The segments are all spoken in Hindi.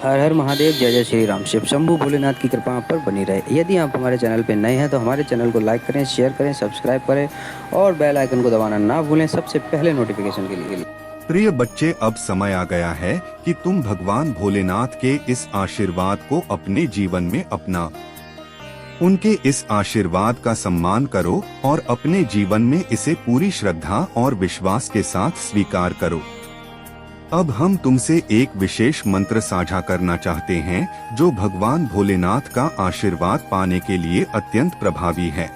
हर हर महादेव, जय जय श्री राम। शिव शंभू भोलेनाथ की कृपा आप पर बनी रहे। यदि आप हमारे चैनल पर नए हैं तो हमारे चैनल को लाइक करें, शेयर करें, सब्सक्राइब करें और बेल आइकन को दबाना ना भूलें सबसे पहले नोटिफिकेशन के लिए। प्रिय बच्चे, अब समय आ गया है कि तुम भगवान भोलेनाथ के इस आशीर्वाद को अपने जीवन में अपना उनके इस आशीर्वाद का सम्मान करो और अपने जीवन में इसे पूरी श्रद्धा और विश्वास के साथ स्वीकार करो। अब हम तुमसे एक विशेष मंत्र साझा करना चाहते हैं जो भगवान भोलेनाथ का आशीर्वाद पाने के लिए अत्यंत प्रभावी है।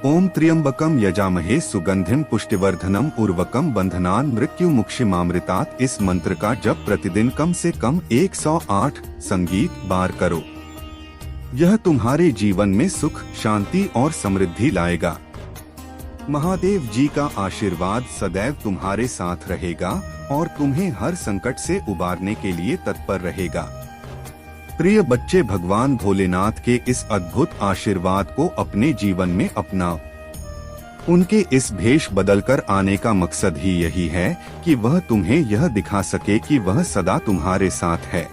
ओम त्र्यंबकम यजामहे सुगंधिम पुष्टिवर्धनम उर्वकम बंधनान मृत्यु मुक्षिमामृतात्। इस मंत्र का जप प्रतिदिन कम से कम 108 संगीत बार करो। यह तुम्हारे जीवन में सुख, शांति और समृद्धि लाएगा। महादेव जी का आशीर्वाद सदैव तुम्हारे साथ रहेगा और तुम्हें हर संकट से उबारने के लिए तत्पर रहेगा। प्रिय बच्चे, भगवान भोलेनाथ के इस अद्भुत आशीर्वाद को अपने जीवन में अपनाओ। उनके इस भेष बदलकर आने का मकसद ही यही है कि वह तुम्हें यह दिखा सके कि वह सदा तुम्हारे साथ है।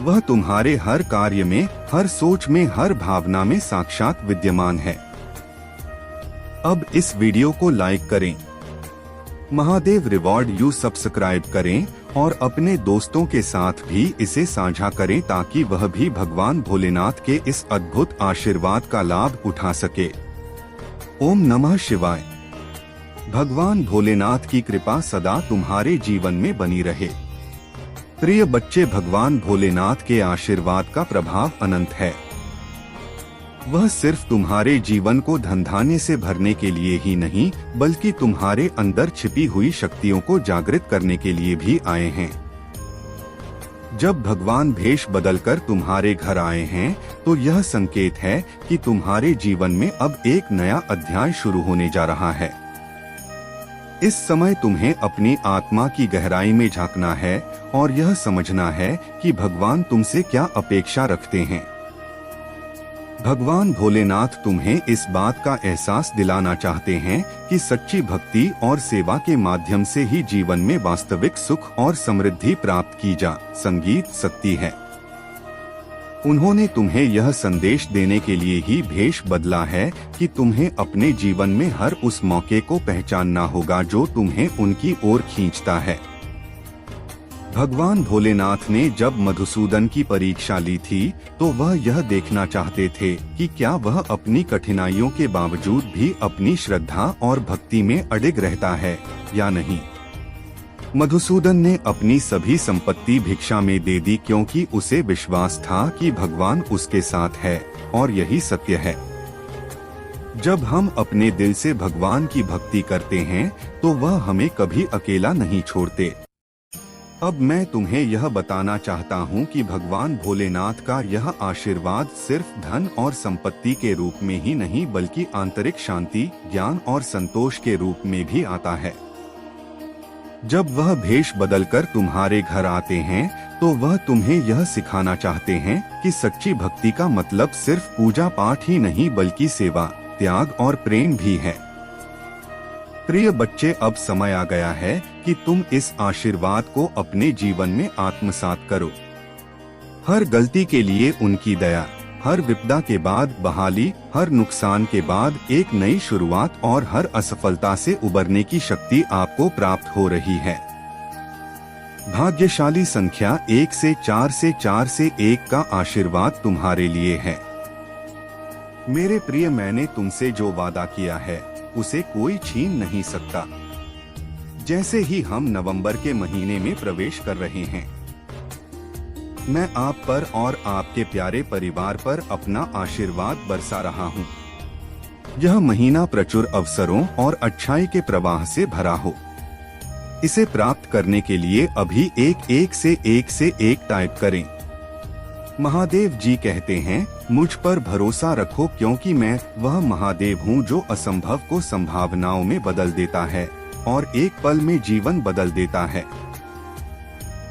वह तुम्हारे हर कार्य में, हर सोच में, हर भावना में साक्षात विद्यमान है। अब इस वीडियो को लाइक करें, महादेव रिवॉर्ड यू सब्सक्राइब करें और अपने दोस्तों के साथ भी इसे साझा करें ताकि वह भी भगवान भोलेनाथ के इस अद्भुत आशीर्वाद का लाभ उठा सके। ओम नमः शिवाय। भगवान भोलेनाथ की कृपा सदा तुम्हारे जीवन में बनी रहे। प्रिय बच्चे, भगवान भोलेनाथ के आशीर्वाद का प्रभाव अनंत है। वह सिर्फ तुम्हारे जीवन को धन धान्य से भरने के लिए ही नहीं बल्कि तुम्हारे अंदर छिपी हुई शक्तियों को जागृत करने के लिए भी आए हैं। जब भगवान भेष बदलकर तुम्हारे घर आए हैं तो यह संकेत है कि तुम्हारे जीवन में अब एक नया अध्याय शुरू होने जा रहा है। इस समय तुम्हें अपनी आत्मा की गहराई में झांकना है और यह समझना है कि भगवान तुमसे क्या अपेक्षा रखते हैं। भगवान भोलेनाथ तुम्हें इस बात का एहसास दिलाना चाहते हैं कि सच्ची भक्ति और सेवा के माध्यम से ही जीवन में वास्तविक सुख और समृद्धि प्राप्त की जा सकती है। उन्होंने तुम्हें यह संदेश देने के लिए ही भेष बदला है कि तुम्हें अपने जीवन में हर उस मौके को पहचानना होगा जो तुम्हें उनकी ओर खींचता है। भगवान भोलेनाथ ने जब मधुसूदन की परीक्षा ली थी तो वह यह देखना चाहते थे कि क्या वह अपनी कठिनाइयों के बावजूद भी अपनी श्रद्धा और भक्ति में अडिग रहता है या नहीं। मधुसूदन ने अपनी सभी संपत्ति भिक्षा में दे दी क्योंकि उसे विश्वास था कि भगवान उसके साथ है और यही सत्य है। जब हम अपने दिल से भगवान की भक्ति करते हैं तो वह हमें कभी अकेला नहीं छोड़ते। अब मैं तुम्हें यह बताना चाहता हूँ कि भगवान भोलेनाथ का यह आशीर्वाद सिर्फ धन और संपत्ति के रूप में ही नहीं बल्कि आंतरिक शांति, ज्ञान और संतोष के रूप में भी आता है। जब वह भेष बदलकर तुम्हारे घर आते हैं तो वह तुम्हें यह सिखाना चाहते हैं कि सच्ची भक्ति का मतलब सिर्फ पूजा पाठ ही नहीं बल्कि सेवा, त्याग और प्रेम भी है। प्रिय बच्चे, अब समय आ गया है कि तुम इस आशीर्वाद को अपने जीवन में आत्मसात करो। हर गलती के लिए उनकी दया, हर विपदा के बाद बहाली, हर नुकसान के बाद एक नई शुरुआत और हर असफलता से उबरने की शक्ति आपको प्राप्त हो रही है। भाग्यशाली संख्या 1 से 4 से 4 से 1 का आशीर्वाद तुम्हारे लिए है। मेरे प्रिय, मैंने तुमसे जो वादा किया है उसे कोई छीन नहीं सकता। जैसे ही हम नवंबर के महीने में प्रवेश कर रहे हैं, मैं आप पर और आपके प्यारे परिवार पर अपना आशीर्वाद बरसा रहा हूँ। यह महीना प्रचुर अवसरों और अच्छाई के प्रवाह से भरा हो। इसे प्राप्त करने के लिए अभी एक से एक टाइप करें। महादेव जी कहते हैं, मुझ पर भरोसा रखो क्योंकि मैं वह महादेव हूँ जो असंभव को संभावनाओं में बदल देता है और एक पल में जीवन बदल देता है।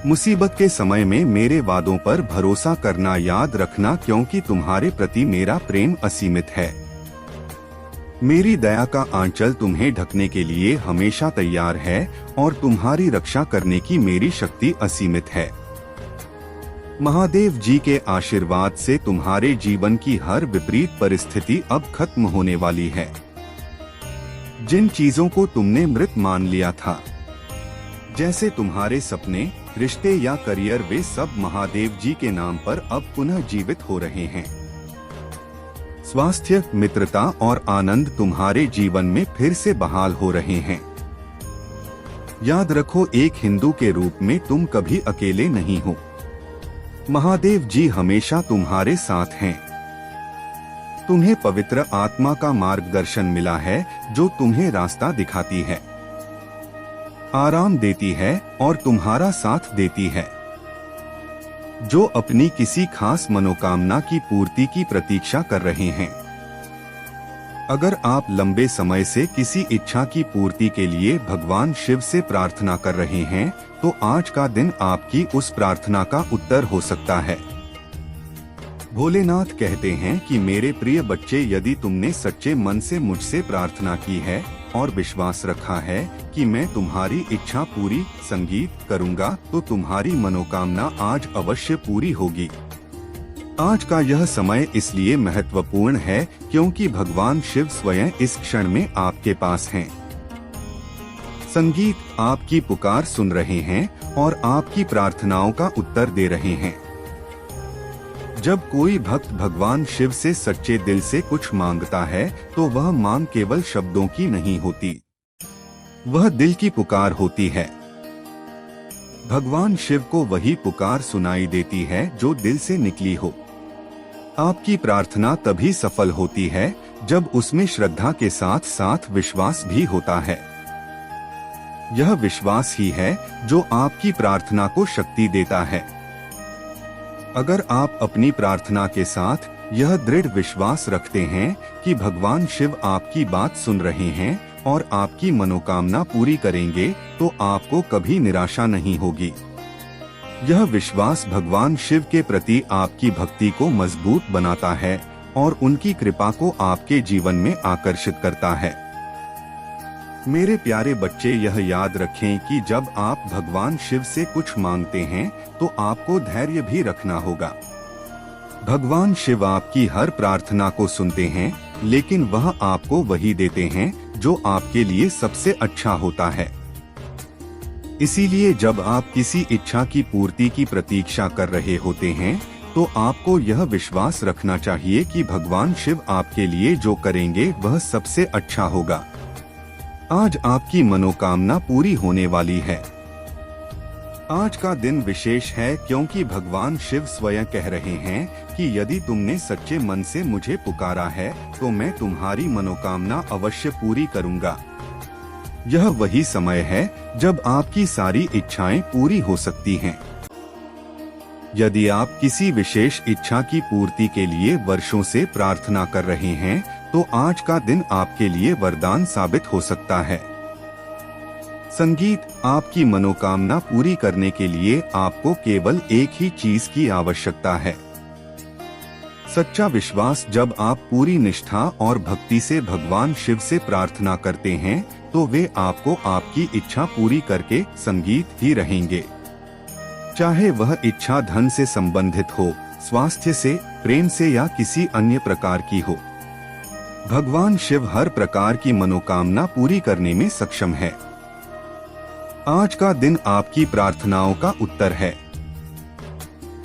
मुसीबत के समय में मेरे वादों पर भरोसा करना याद रखना क्योंकि तुम्हारे प्रति मेरा प्रेम असीमित है। मेरी दया का आंचल तुम्हें ढकने के लिए हमेशा तैयार है और तुम्हारी रक्षा करने की मेरी शक्ति असीमित है। महादेव जी के आशीर्वाद से तुम्हारे जीवन की हर विपरीत परिस्थिति अब खत्म होने वाली है। जिन चीजों को तुमने मृत मान लिया था, जैसे तुम्हारे सपने, रिश्ते या करियर, वे सब महादेव जी के नाम पर अब पुनः जीवित हो रहे हैं। स्वास्थ्य, मित्रता और आनंद तुम्हारे जीवन में फिर से बहाल हो रहे हैं। याद रखो, एक हिंदू के रूप में तुम कभी अकेले नहीं हो। महादेव जी हमेशा तुम्हारे साथ हैं। तुम्हें पवित्र आत्मा का मार्गदर्शन मिला है जो तुम्हें रास्ता दिखाती है, आराम देती है और तुम्हारा साथ देती है। जो अपनी किसी खास मनोकामना की पूर्ति की प्रतीक्षा कर रहे हैं। अगर आप लंबे समय से किसी इच्छा की पूर्ति के लिए भगवान शिव से प्रार्थना कर रहे हैं, तो आज का दिन आपकी उस प्रार्थना का उत्तर हो सकता है। भोलेनाथ कहते हैं कि मेरे प्रिय बच्चे, यदि तुमने सच्चे मन से मुझसे प्रार्थना की है और विश्वास रखा है कि मैं तुम्हारी इच्छा पूरी संगीत करूंगा, तो तुम्हारी मनोकामना आज अवश्य पूरी होगी। आज का यह समय इसलिए महत्वपूर्ण है क्योंकि भगवान शिव स्वयं इस क्षण में आपके पास हैं। संगीत आपकी पुकार सुन रहे हैं और आपकी प्रार्थनाओं का उत्तर दे रहे हैं। जब कोई भक्त भगवान शिव से सच्चे दिल से कुछ मांगता है, तो वह मांग केवल शब्दों की नहीं होती, वह दिल की पुकार होती है। भगवान शिव को वही पुकार सुनाई देती है जो दिल से निकली हो। आपकी प्रार्थना तभी सफल होती है जब उसमें श्रद्धा के साथ साथ विश्वास भी होता है। यह विश्वास ही है जो आपकी प्रार्थना को शक्ति देता है। अगर आप अपनी प्रार्थना के साथ यह दृढ़ विश्वास रखते हैं कि भगवान शिव आपकी बात सुन रहे हैं और आपकी मनोकामना पूरी करेंगे, तो आपको कभी निराशा नहीं होगी। यह विश्वास भगवान शिव के प्रति आपकी भक्ति को मजबूत बनाता है और उनकी कृपा को आपके जीवन में आकर्षित करता है। मेरे प्यारे बच्चे, यह याद रखें कि जब आप भगवान शिव से कुछ मांगते हैं, तो आपको धैर्य भी रखना होगा। भगवान शिव आपकी हर प्रार्थना को सुनते हैं, लेकिन वह आपको वही देते हैं जो आपके लिए सबसे अच्छा होता है। इसीलिए जब आप किसी इच्छा की पूर्ति की प्रतीक्षा कर रहे होते हैं, तो आपको यह विश्वास रखना चाहिए कि भगवान शिव आपके लिए जो करेंगे वह सबसे अच्छा होगा। आज आपकी मनोकामना पूरी होने वाली है। आज का दिन विशेष है क्योंकि भगवान शिव स्वयं कह रहे हैं कि यदि तुमने सच्चे मन से मुझे पुकारा है, तो मैं तुम्हारी मनोकामना अवश्य पूरी करूंगा। यह वही समय है जब आपकी सारी इच्छाएं पूरी हो सकती हैं। यदि आप किसी विशेष इच्छा की पूर्ति के लिए वर्षों से प्रार्थना कर रहे हैं, तो आज का दिन आपके लिए वरदान साबित हो सकता है। संगीत आपकी मनोकामना पूरी करने के लिए आपको केवल एक ही चीज की आवश्यकता है, सच्चा विश्वास। जब आप पूरी निष्ठा और भक्ति से भगवान शिव से प्रार्थना करते हैं, तो वे आपको आपकी इच्छा पूरी करके संगीत ही रहेंगे। चाहे वह इच्छा धन से संबंधित हो, स्वास्थ्य से, प्रेम से या किसी अन्य प्रकार की हो, भगवान शिव हर प्रकार की मनोकामना पूरी करने में सक्षम है। आज का दिन आपकी प्रार्थनाओं का उत्तर है।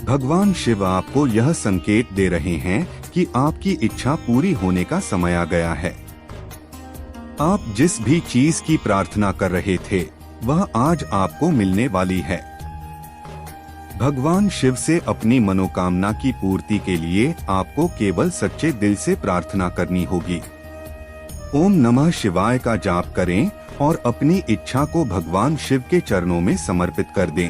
भगवान शिव आपको यह संकेत दे रहे हैं कि आपकी इच्छा पूरी होने का समय आ गया है। आप जिस भी चीज की प्रार्थना कर रहे थे, वह आज आपको मिलने वाली है। भगवान शिव से अपनी मनोकामना की पूर्ति के लिए आपको केवल सच्चे दिल से प्रार्थना करनी होगी। ओम नमः शिवाय का जाप करें और अपनी इच्छा को भगवान शिव के चरणों में समर्पित कर दें।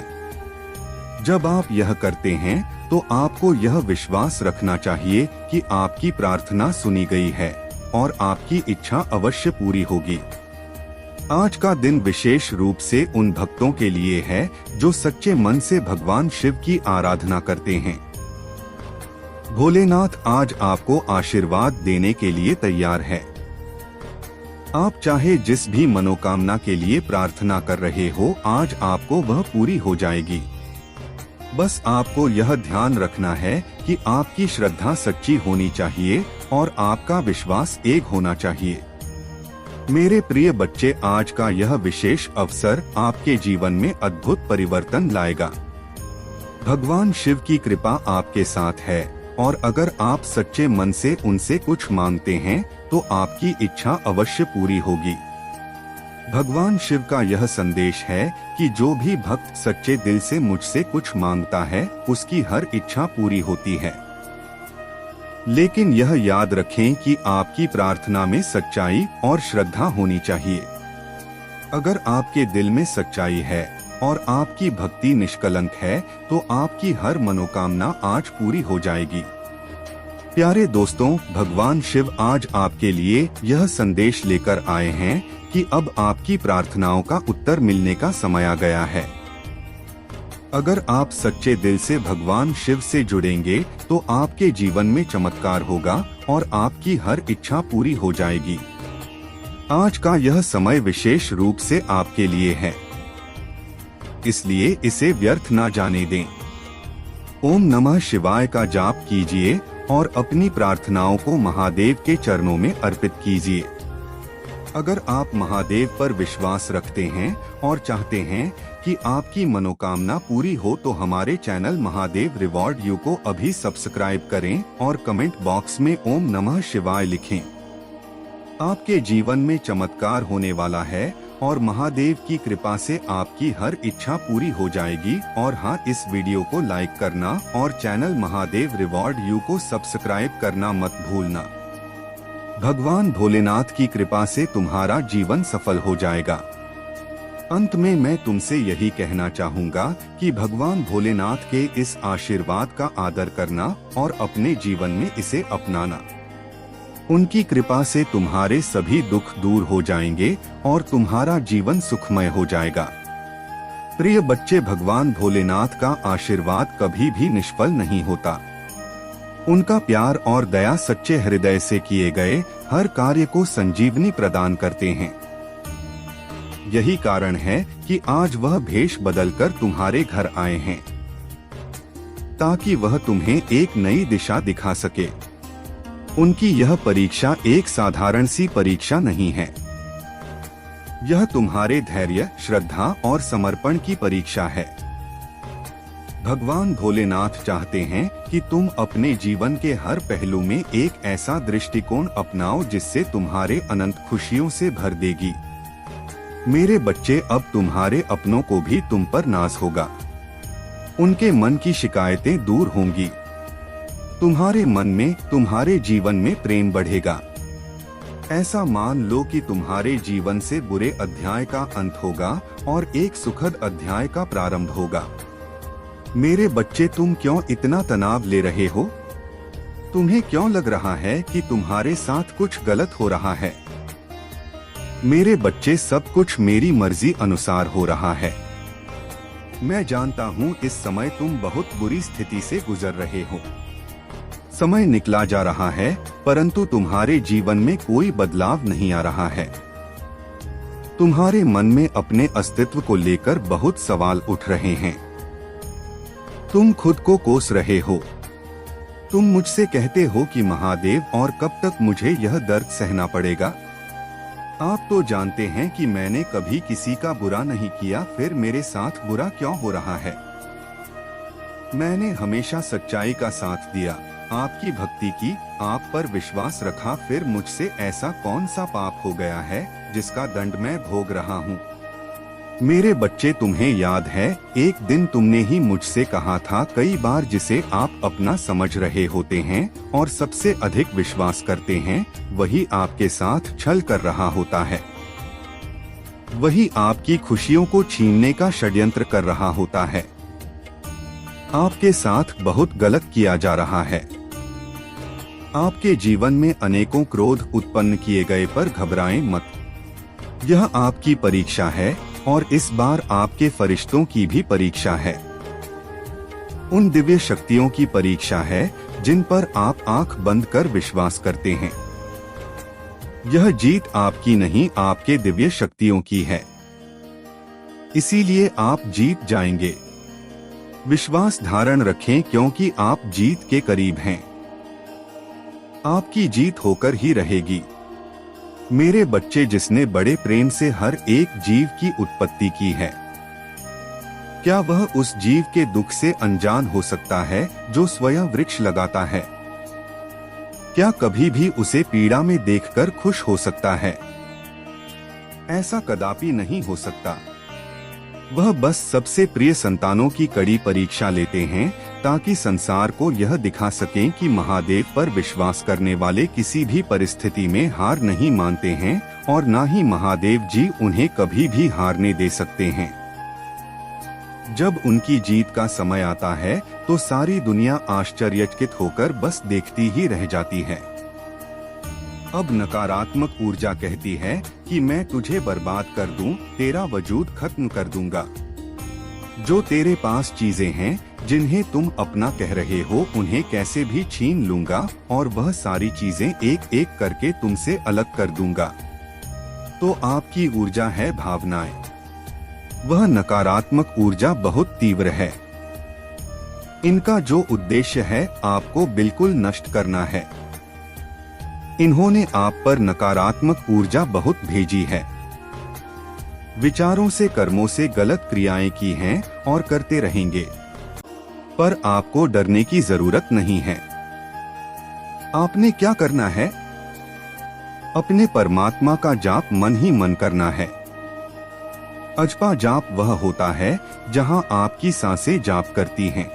जब आप यह करते हैं, तो आपको यह विश्वास रखना चाहिए कि आपकी प्रार्थना सुनी गई है और आपकी इच्छा अवश्य पूरी होगी। आज का दिन विशेष रूप से उन भक्तों के लिए है जो सच्चे मन से भगवान शिव की आराधना करते हैं। भोलेनाथ आज आपको आशीर्वाद देने के लिए तैयार है। आप चाहे जिस भी मनोकामना के लिए प्रार्थना कर रहे हो, आज आपको वह पूरी हो जाएगी। बस आपको यह ध्यान रखना है कि आपकी श्रद्धा सच्ची होनी चाहिए और आपका विश्वास एक होना चाहिए। मेरे प्रिय बच्चे, आज का यह विशेष अवसर आपके जीवन में अद्भुत परिवर्तन लाएगा। भगवान शिव की कृपा आपके साथ है और अगर आप सच्चे मन से उनसे कुछ मांगते हैं तो आपकी इच्छा अवश्य पूरी होगी। भगवान शिव का यह संदेश है कि जो भी भक्त सच्चे दिल से मुझसे कुछ मांगता है उसकी हर इच्छा पूरी होती है। लेकिन यह याद रखें कि आपकी प्रार्थना में सच्चाई और श्रद्धा होनी चाहिए। अगर आपके दिल में सच्चाई है और आपकी भक्ति निष्कलंक है तो आपकी हर मनोकामना आज पूरी हो जाएगी। प्यारे दोस्तों, भगवान शिव आज आपके लिए यह संदेश लेकर आए हैं कि अब आपकी प्रार्थनाओं का उत्तर मिलने का समय आ गया है। अगर आप सच्चे दिल से भगवान शिव से जुड़ेंगे तो आपके जीवन में चमत्कार होगा और आपकी हर इच्छा पूरी हो जाएगी। आज का यह समय विशेष रूप से आपके लिए है, इसलिए इसे व्यर्थ ना जाने दें। ओम नमः शिवाय का जाप कीजिए और अपनी प्रार्थनाओं को महादेव के चरणों में अर्पित कीजिए। अगर आप महादेव पर विश्वास रखते हैं और चाहते हैं कि आपकी मनोकामना पूरी हो तो हमारे चैनल महादेव रिवॉर्ड यू को अभी सब्सक्राइब करें और कमेंट बॉक्स में ओम नमः शिवाय लिखें। आपके जीवन में चमत्कार होने वाला है और महादेव की कृपा से आपकी हर इच्छा पूरी हो जाएगी। और हाँ, इस वीडियो को लाइक करना और चैनल महादेव रिवॉर्ड यू को सब्सक्राइब करना मत भूलना। भगवान भोलेनाथ की कृपा से तुम्हारा जीवन सफल हो जाएगा। अंत में मैं तुमसे यही कहना चाहूँगा कि भगवान भोलेनाथ के इस आशीर्वाद का आदर करना और अपने जीवन में इसे अपनाना। उनकी कृपा से तुम्हारे सभी दुख दूर हो जाएंगे और तुम्हारा जीवन सुखमय हो जाएगा। प्रिय बच्चे, भगवान भोलेनाथ का आशीर्वाद कभी भी निष्फल नहीं होता। उनका प्यार और दया सच्चे हृदय से किए गए हर कार्य को संजीवनी प्रदान करते हैं। यही कारण है कि आज वह भेष बदलकर तुम्हारे घर आए हैं, ताकि वह तुम्हें एक नई दिशा दिखा सके। उनकी यह परीक्षा एक साधारण सी परीक्षा नहीं है, यह तुम्हारे धैर्य, श्रद्धा और समर्पण की परीक्षा है। भगवान भोलेनाथ चाहते हैं कि तुम अपने जीवन के हर पहलू में एक ऐसा दृष्टिकोण अपनाओ जिससे तुम्हारे अनंत खुशियों से भर देगी। मेरे बच्चे, अब तुम्हारे अपनों को भी तुम पर नाज होगा। उनके मन की शिकायतें दूर होंगी। तुम्हारे मन में, तुम्हारे जीवन में प्रेम बढ़ेगा। ऐसा मान लो कि तुम्हारे जीवन से बुरे अध्याय का अंत होगा और एक सुखद अध्याय का प्रारंभ होगा। मेरे बच्चे, तुम क्यों इतना तनाव ले रहे हो? तुम्हें क्यों लग रहा है कि तुम्हारे साथ कुछ गलत हो रहा है? मेरे बच्चे, सब कुछ मेरी मर्जी अनुसार हो रहा है। मैं जानता हूँ इस समय तुम बहुत बुरी स्थिति से गुजर रहे हो। समय निकला जा रहा है परंतु तुम्हारे जीवन में कोई बदलाव नहीं आ रहा है। तुम्हारे मन में अपने अस्तित्व को लेकर बहुत सवाल उठ रहे हैं। तुम खुद को कोस रहे हो। तुम मुझसे कहते हो कि महादेव, और कब तक मुझे यह दर्द सहना पड़ेगा? आप तो जानते हैं कि मैंने कभी किसी का बुरा नहीं किया, फिर मेरे साथ बुरा क्यों हो रहा है? मैंने हमेशा सच्चाई का साथ दिया, आपकी भक्ति की, आप पर विश्वास रखा, फिर मुझसे ऐसा कौन सा पाप हो गया है जिसका दंड मैं भोग रहा हूँ? मेरे बच्चे, तुम्हें याद है एक दिन तुमने ही मुझसे कहा था कई बार, जिसे आप अपना समझ रहे होते हैं और सबसे अधिक विश्वास करते हैं वही आपके साथ छल कर रहा होता है। वही आपकी खुशियों को छीनने का षड्यंत्र कर रहा होता है। आपके साथ बहुत गलत किया जा रहा है। आपके जीवन में अनेकों क्रोध उत्पन्न किए गए, पर घबराएं मत। यह आपकी परीक्षा है और इस बार आपके फरिश्तों की भी परीक्षा है। उन दिव्य शक्तियों की परीक्षा है जिन पर आप आंख बंद कर विश्वास करते हैं। यह जीत आपकी नहीं, आपके दिव्य शक्तियों की है। इसीलिए आप जीत जाएंगे। विश्वास धारण रखें क्योंकि आप जीत के करीब हैं। आपकी जीत होकर ही रहेगी। मेरे बच्चे, जिसने बड़े प्रेम से हर एक जीव की उत्पत्ति की है, क्या वह उस जीव के दुख से अनजान हो सकता है जो स्वयं वृक्ष लगाता है? क्या कभी भी उसे पीड़ा में देखकर खुश हो सकता है? ऐसा कदापि नहीं हो सकता। वह बस सबसे प्रिय संतानों की कड़ी परीक्षा लेते हैं ताकि संसार को यह दिखा सकें कि महादेव पर विश्वास करने वाले किसी भी परिस्थिति में हार नहीं मानते हैं और ना ही महादेव जी उन्हें कभी भी हारने दे सकते हैं। जब उनकी जीत का समय आता है तो सारी दुनिया आश्चर्यचकित होकर बस देखती ही रह जाती है। अब नकारात्मक ऊर्जा कहती है कि मैं तुझे बर्बाद कर दूं, तेरा वजूद खत्म कर दूंगा। जो तेरे पास चीजें हैं जिन्हें तुम अपना कह रहे हो, उन्हें कैसे भी छीन लूंगा और वह सारी चीजें एक एक करके तुमसे अलग कर दूंगा। तो आपकी ऊर्जा है भावनाएं। वह नकारात्मक ऊर्जा बहुत तीव्र है। इनका जो उद्देश्य है आपको बिल्कुल नष्ट करना है। इन्होंने आप पर नकारात्मक ऊर्जा बहुत भेजी है। विचारों से, कर्मों से गलत क्रियाएं की हैं और करते रहेंगे, पर आपको डरने की जरूरत नहीं है। आपने क्या करना है? अपने परमात्मा का जाप मन ही मन करना है। अजपा जाप वह होता है जहां आपकी सांसें जाप करती हैं।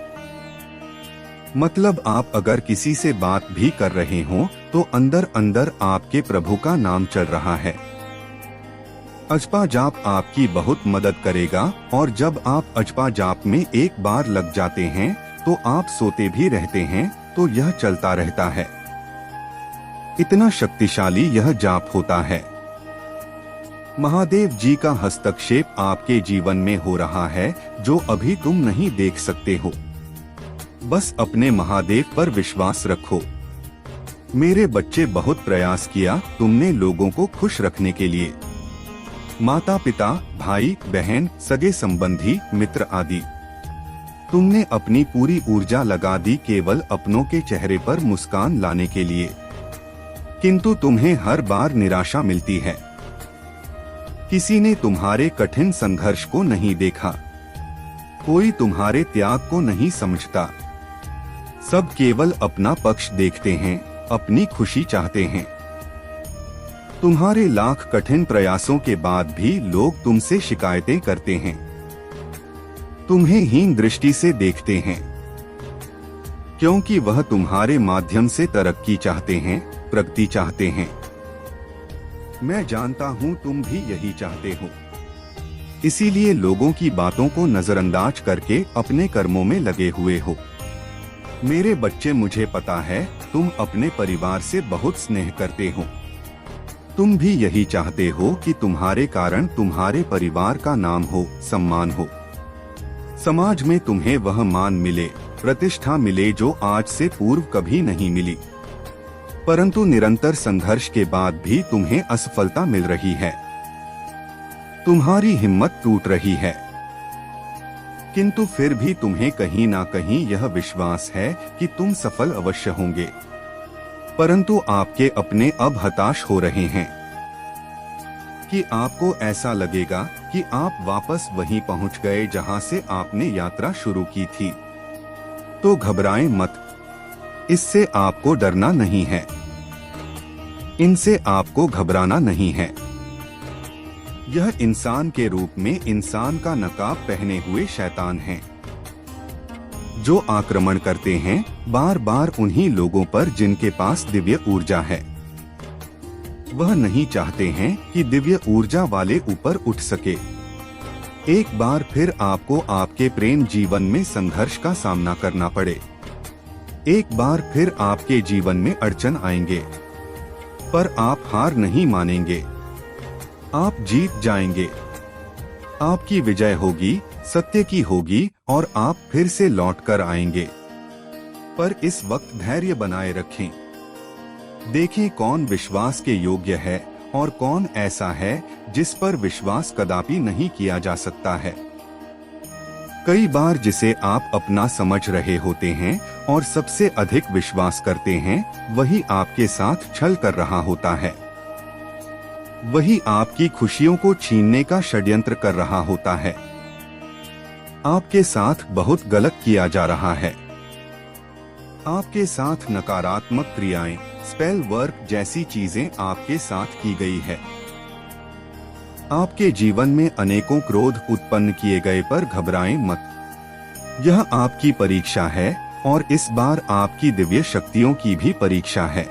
मतलब आप अगर किसी से बात भी कर रहे हो तो अंदर अंदर आपके प्रभु का नाम चल रहा है। अजपा जाप आपकी बहुत मदद करेगा और जब आप अजपा जाप में एक बार लग जाते हैं तो आप सोते भी रहते हैं तो यह चलता रहता है। इतना शक्तिशाली यह जाप होता है। महादेव जी का हस्तक्षेप आपके जीवन में हो रहा है जो अभी तुम नहीं देख सकते हो। बस अपने महादेव पर विश्वास रखो। मेरे बच्चे, बहुत प्रयास किया तुमने लोगों को खुश रखने के लिए। माता पिता, भाई बहन, सगे संबंधी, मित्र आदि। तुमने अपनी पूरी ऊर्जा लगा दी केवल अपनों के चेहरे पर मुस्कान लाने के लिए, किंतु तुम्हें हर बार निराशा मिलती है। किसी ने तुम्हारे कठिन संघर्ष को नहीं देखा, कोई तुम्हारे त्याग को नहीं समझता। सब केवल अपना पक्ष देखते हैं, अपनी खुशी चाहते हैं। तुम्हारे लाख कठिन प्रयासों के बाद भी लोग तुमसे शिकायतें करते हैं, तुम्हें हीन दृष्टि से देखते हैं, क्योंकि वह तुम्हारे माध्यम से तरक्की चाहते हैं, प्रगति चाहते हैं। मैं जानता हूँ तुम भी यही चाहते हो, इसीलिए लोगों की बातों को नजरअंदाज करके अपने कर्मों में लगे हुए हो। मेरे बच्चे, मुझे पता है तुम अपने परिवार से बहुत स्नेह करते हो। तुम भी यही चाहते हो कि तुम्हारे कारण तुम्हारे परिवार का नाम हो, सम्मान हो। समाज में तुम्हें वह मान मिले, प्रतिष्ठा मिले जो आज से पूर्व कभी नहीं मिली। परंतु निरंतर संघर्ष के बाद भी तुम्हें असफलता मिल रही है। तुम्हारी हिम्मत टूट रही है, किंतु फिर भी तुम्हें कहीं ना कहीं यह विश्वास है कि तुम सफल अवश्य होंगे। परंतु आपके अपने अब हताश हो रहे हैं कि आपको ऐसा लगेगा कि आप वापस वहीं पहुंच गए जहां से आपने यात्रा शुरू की थी। तो घबराएं मत, इससे आपको डरना नहीं है, इनसे आपको घबराना नहीं है। यह इंसान के रूप में इंसान का नकाब पहने हुए शैतान हैं, जो आक्रमण करते हैं बार बार उन्हीं लोगों पर जिनके पास दिव्य ऊर्जा है। वह नहीं चाहते हैं कि दिव्य ऊर्जा वाले ऊपर उठ सके। एक बार फिर आपको आपके प्रेम जीवन में संघर्ष का सामना करना पड़े। एक बार फिर आपके जीवन में अड़चन आएंगे, पर आप हार नहीं मानेंगे। आप जीत जाएंगे, आपकी विजय होगी, सत्य की होगी और आप फिर से लौट कर आएंगे। पर इस वक्त धैर्य बनाए रखें। देखें कौन विश्वास के योग्य है और कौन ऐसा है जिस पर विश्वास कदापि नहीं किया जा सकता है। कई बार जिसे आप अपना समझ रहे होते हैं और सबसे अधिक विश्वास करते हैं, वही आपके साथ छल कर रहा होता है। वही आपकी खुशियों को छीनने का षड्यंत्र कर रहा होता है। आपके साथ बहुत गलत किया जा रहा है। आपके साथ नकारात्मक क्रियाएं, स्पेल वर्क जैसी चीजें आपके साथ की गई है। आपके जीवन में अनेकों क्रोध उत्पन्न किए गए पर घबराएं मत। यह आपकी परीक्षा है और इस बार आपकी दिव्य शक्तियों की भी परीक्षा है।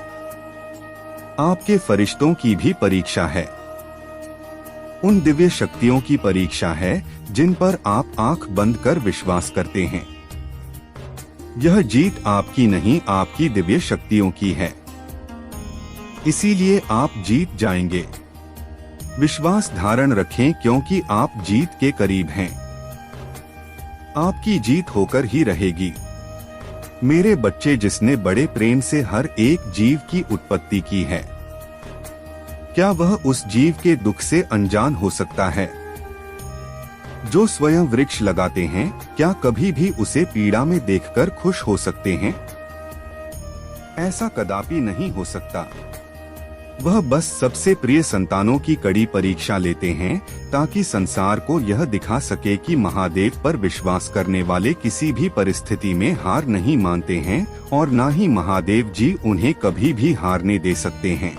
आपके फरिश्तों की भी परीक्षा है। उन दिव्य शक्तियों की परीक्षा है जिन पर आप आंख बंद कर विश्वास करते हैं। यह जीत आपकी नहीं, आपकी दिव्य शक्तियों की है। इसीलिए आप जीत जाएंगे। विश्वास धारण रखें क्योंकि आप जीत के करीब हैं। आपकी जीत होकर ही रहेगी। मेरे बच्चे, जिसने बड़े प्रेम से हर एक जीव की उत्पत्ति की है, क्या वह उस जीव के दुख से अनजान हो सकता है? जो स्वयं वृक्ष लगाते हैं, क्या कभी भी उसे पीड़ा में देखकर खुश हो सकते हैं? ऐसा कदापि नहीं हो सकता। वह बस सबसे प्रिय संतानों की कड़ी परीक्षा लेते हैं ताकि संसार को यह दिखा सके कि महादेव पर विश्वास करने वाले किसी भी परिस्थिति में हार नहीं मानते हैं और न ही महादेव जी उन्हें कभी भी हारने दे सकते हैं।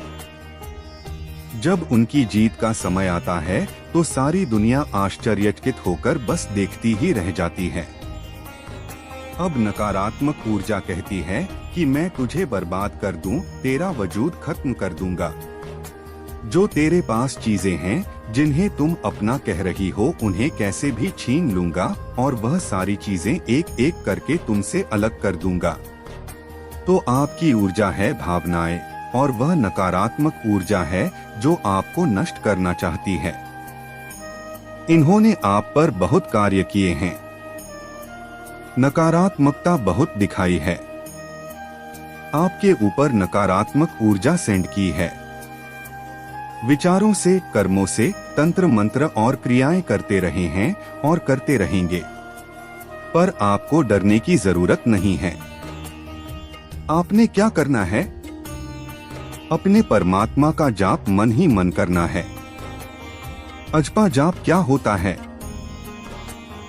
जब उनकी जीत का समय आता है तो सारी दुनिया आश्चर्यचकित होकर बस देखती ही रह जाती है। अब नकारात्मक ऊर्जा कहती है कि मैं तुझे बर्बाद कर दूं, तेरा वजूद खत्म कर दूंगा। जो तेरे पास चीजें हैं जिन्हें तुम अपना कह रही हो, उन्हें कैसे भी छीन लूंगा और वह सारी चीजें एक एक करके तुमसे अलग कर दूंगा। तो आपकी ऊर्जा है भावनाएं और वह नकारात्मक ऊर्जा है जो आपको नष्ट करना चाहती है। इन्होंने आप पर बहुत कार्य किए हैं। नकारात्मकता बहुत दिखाई है। आपके ऊपर नकारात्मक ऊर्जा सेंड की है। विचारों से, कर्मों से, तंत्र मंत्र और क्रियाएं करते रहे हैं और करते रहेंगे। पर आपको डरने की जरूरत नहीं है। आपने क्या करना है? अपने परमात्मा का जाप मन ही मन करना है। अजपा जाप क्या होता है?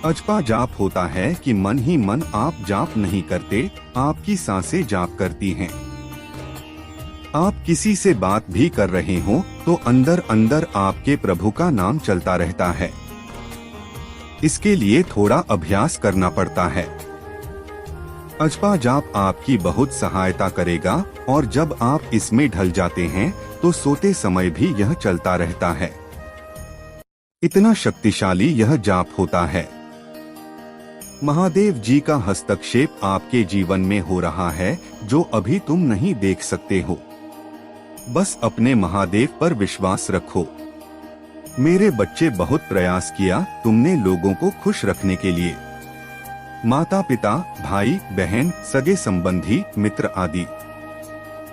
अजपा जाप होता है कि मन ही मन आप जाप नहीं करते, आपकी सांसें जाप करती हैं। आप किसी से बात भी कर रहे हो तो अंदर अंदर आपके प्रभु का नाम चलता रहता है। इसके लिए थोड़ा अभ्यास करना पड़ता है। अजपा जाप आपकी बहुत सहायता करेगा और जब आप इसमें ढल जाते हैं तो सोते समय भी यह चलता रहता है। इतना शक्तिशाली यह जाप होता है। महादेव जी का हस्तक्षेप आपके जीवन में हो रहा है जो अभी तुम नहीं देख सकते हो। बस अपने महादेव पर विश्वास रखो। मेरे बच्चे, बहुत प्रयास किया तुमने लोगों को खुश रखने के लिए। माता पिता, भाई बहन, सगे संबंधी, मित्र आदि।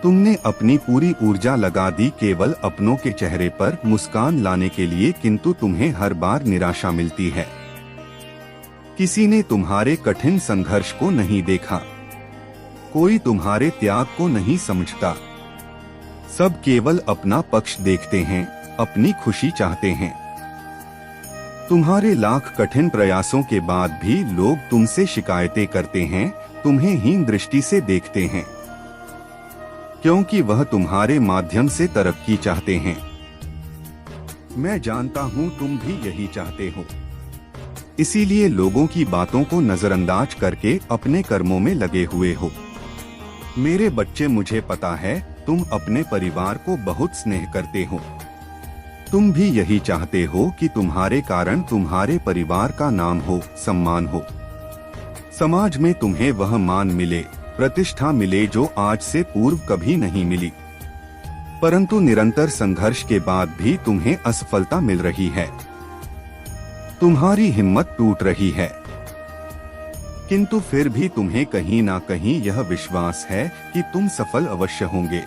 तुमने अपनी पूरी ऊर्जा लगा दी केवल अपनों के चेहरे पर मुस्कान लाने के लिए, किंतु तुम्हें हर बार निराशा मिलती है। किसी ने तुम्हारे कठिन संघर्ष को नहीं देखा। कोई तुम्हारे त्याग को नहीं समझता। सब केवल अपना पक्ष देखते हैं, अपनी खुशी चाहते हैं। तुम्हारे लाख कठिन प्रयासों के बाद भी लोग तुमसे शिकायतें करते हैं, तुम्हें हीन दृष्टि से देखते हैं, क्योंकि वह तुम्हारे माध्यम से तरक्की चाहते हैं। मैं जानता हूँ तुम भी यही चाहते हो। इसीलिए लोगों की बातों को नजरअंदाज करके अपने कर्मों में लगे हुए हो। मेरे बच्चे, मुझे पता है तुम अपने परिवार को बहुत स्नेह करते हो। तुम भी यही चाहते हो कि तुम्हारे कारण तुम्हारे परिवार का नाम हो, सम्मान हो। समाज में तुम्हें वह मान मिले, प्रतिष्ठा मिले जो आज से पूर्व कभी नहीं मिली। परंतु निरंतर संघर्ष के बाद भी तुम्हें असफलता मिल रही है। तुम्हारी हिम्मत टूट रही है, किंतु फिर भी तुम्हें कहीं ना कहीं यह विश्वास है कि तुम सफल अवश्य होंगे।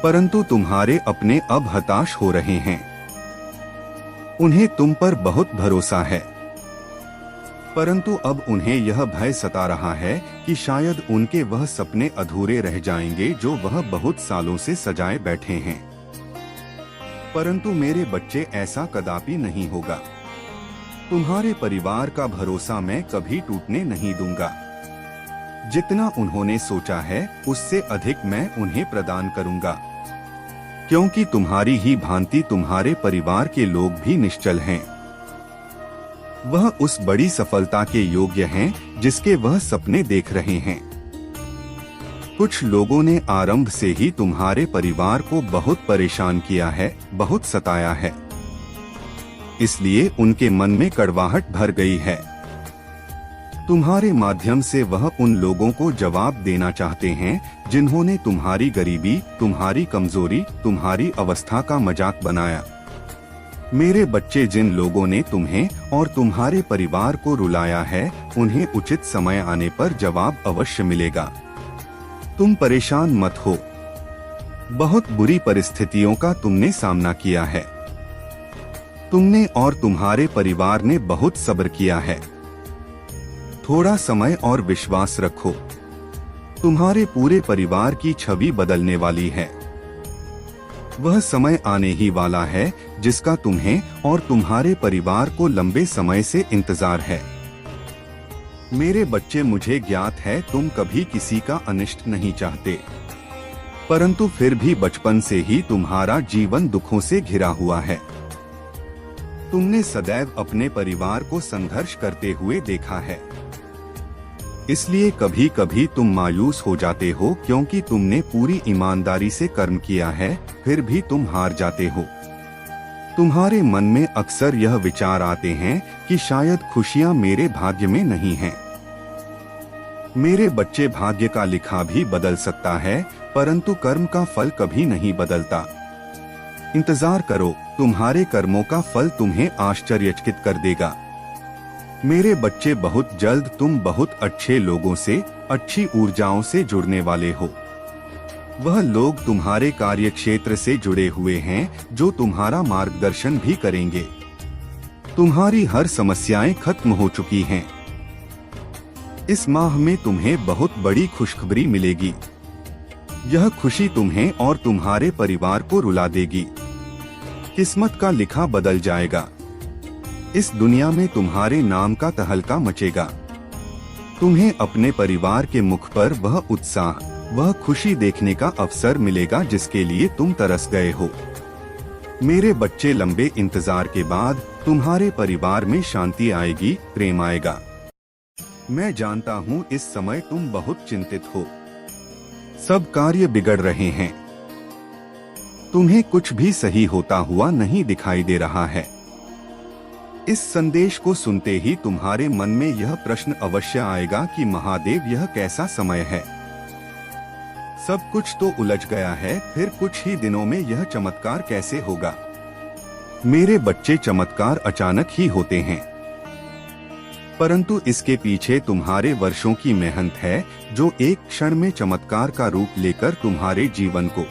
परंतु तुम्हारे अपने अब हताश हो रहे हैं। उन्हें तुम पर बहुत भरोसा है। परंतु अब उन्हें यह भय सता रहा है कि शायद उनके वह सपने अधूरे रह जाएंगे जो वह बहुत सालों से सजाए बैठे हैं। परंतु मेरे बच्चे, ऐसा कदापि नहीं होगा। तुम्हारे परिवार का भरोसा मैं कभी टूटने नहीं दूंगा। जितना उन्होंने सोचा है उससे अधिक मैं उन्हें प्रदान करूंगा, क्योंकि तुम्हारी ही भांति तुम्हारे परिवार के लोग भी निश्चल हैं। वह उस बड़ी सफलता के योग्य हैं जिसके वह सपने देख रहे हैं। कुछ लोगों ने आरंभ से ही तुम्हारे परिवार को बहुत परेशान किया है, बहुत सताया है, इसलिए उनके मन में कड़वाहट भर गई है। तुम्हारे माध्यम से वह उन लोगों को जवाब देना चाहते हैं जिन्होंने तुम्हारी गरीबी, तुम्हारी कमजोरी, तुम्हारी अवस्था का मजाक बनाया। मेरे बच्चे, जिन लोगों ने तुम्हें और तुम्हारे परिवार को रुलाया है, उन्हें उचित समय आने पर जवाब अवश्य मिलेगा। तुम परेशान मत हो। बहुत बुरी परिस्थितियों का तुमने सामना किया है। तुमने और तुम्हारे परिवार ने बहुत सब्र किया है। थोड़ा समय और विश्वास रखो। तुम्हारे पूरे परिवार की छवि बदलने वाली है। वह समय आने ही वाला है जिसका तुम्हें और तुम्हारे परिवार को लंबे समय से इंतजार है। मेरे बच्चे, मुझे ज्ञात है तुम कभी किसी का अनिष्ट नहीं चाहते, परंतु फिर भी बचपन से ही तुम्हारा जीवन दुखों से घिरा हुआ है। तुमने सदैव अपने परिवार को संघर्ष करते हुए देखा है, इसलिए कभी कभी तुम मायूस हो जाते हो क्योंकि तुमने पूरी ईमानदारी से कर्म किया है, फिर भी तुम हार जाते हो। तुम्हारे मन में अक्सर यह विचार आते हैं कि शायद खुशियां मेरे भाग्य में नहीं हैं। मेरे बच्चे, भाग्य का लिखा भी बदल सकता है, परंतु कर्म का फल कभी नहीं बदलता। इंतजार करो, तुम्हारे कर्मों का फल तुम्हें आश्चर्यचकित कर देगा। मेरे बच्चे, बहुत जल्द तुम बहुत अच्छे लोगों से, अच्छी ऊर्जाओं से जुड़ने वाले हो। वह लोग तुम्हारे कार्यक्षेत्र से जुड़े हुए हैं जो तुम्हारा मार्गदर्शन भी करेंगे। तुम्हारी हर समस्याएं खत्म हो चुकी हैं। इस माह में तुम्हें बहुत बड़ी खुशखबरी मिलेगी। यह खुशी तुम्हें और तुम्हारे परिवार को रुला देगी। किस्मत का लिखा बदल जाएगा। इस दुनिया में तुम्हारे नाम का तहलका मचेगा। तुम्हें अपने परिवार के मुख पर वह उत्साह, वह खुशी देखने का अवसर मिलेगा जिसके लिए तुम तरस गए हो। मेरे बच्चे, लंबे इंतजार के बाद तुम्हारे परिवार में शांति आएगी, प्रेम आएगा। मैं जानता हूँ इस समय तुम बहुत चिंतित हो। सब कार्य बिगड़ रहे हैं। तुम्हें कुछ भी सही होता हुआ नहीं दिखाई दे रहा है। इस संदेश को सुनते ही तुम्हारे मन में यह प्रश्न अवश्य आएगा कि महादेव, यह कैसा समय है। सब कुछ तो उलझ गया है, फिर कुछ ही दिनों में यह चमत्कार कैसे होगा। मेरे बच्चे, चमत्कार अचानक ही होते हैं, परंतु इसके पीछे तुम्हारे वर्षों की मेहनत है जो एक क्षण में चमत्कार का रूप लेकर तुम्हारे जीवन को